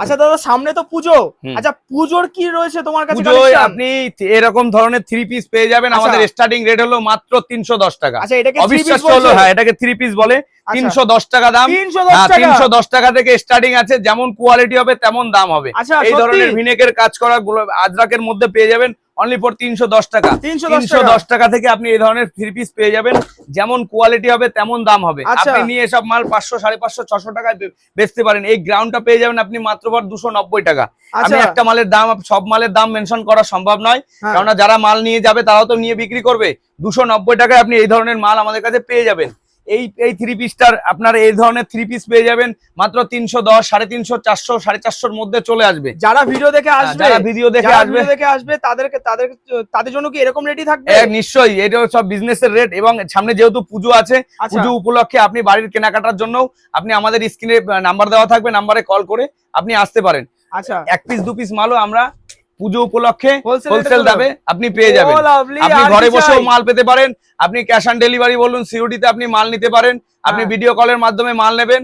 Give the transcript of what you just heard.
আচ্ছা দাদা সামনে তো পুজো, আচ্ছা পুজোর কি রয়েছে তোমার কাছে? পুজোয় আপনি এরকম ধরনের 3 পিস পেয়ে যাবেন। আমাদের স্টার্টিং রেট হলো মাত্র 310 টাকা। আচ্ছা এটাকে অবিশ্বাস্য হলো, হ্যাঁ এটাকে 3 পিস বলে। 310 টাকা দাম। 310 টাকা থেকে স্টার্টিং আছে, যেমন কোয়ালিটি হবে তেমন দাম হবে। এই ধরনের ভিনেকের কাজ করা আজরাকের মধ্যে পেয়ে যাবেন অনলি ফর 310 টাকা। 310 টাকা থেকে আপনি এই ধরনের 3 পিস পেয়ে যাবেন, যেমন কোয়ালিটি হবে তেমন দাম হবে। আপনি নিয়ে এসব মাল 500, 550, 600 টাকায় বেচতে পারেন। এই গ্রাউন্ডটা পেয়ে যাবেন আপনি মাত্র 290 টাকা। আমি একটা মালের দাম, সব মালের দাম মেনশন করা সম্ভব নয়, কেননা যারা মাল নিয়ে যাবে তারাও তো নিয়ে বিক্রি করবে। 290 টাকায় আপনি এই ধরনের মাল আমাদের কাছে পেয়ে যাবেন। এই 3 পিসটার আপনার এই ধরনের 3 পিস পেয়ে যাবেন মাত্র 310, 350, 400, 450 মধ্যে চলে আসবে। যারা ভিডিও দেখে আসবে, যারা ভিডিও দেখে আসবে তাদের জন্য কি এরকম রেটই থাকবে? নিশ্চয়ই, এটা সব বিজনেসের রেট। এবং সামনে যেহেতু পুজো আছে, পুজো উপলক্ষে আপনি বাড়ির কেনাকাটার জন্য আপনি আমাদের স্ক্রিনে নাম্বার দেওয়া থাকবে, নাম্বারে কল করে আপনি আসতে পারেন। আচ্ছা 1 পিস 2 পিস মালও আমরা পুজো উপলক্ষে হোলসেল দামে আপনি পেয়ে যাবেন। আপনি ঘরে বসেও মাল পেতে পারেন, আপনি ক্যাশ অন ডেলিভারি বলুন, সিওডিতে আপনি মাল নিতে পারেন, আপনি ভিডিও কলের মাধ্যমে মাল নেবেন,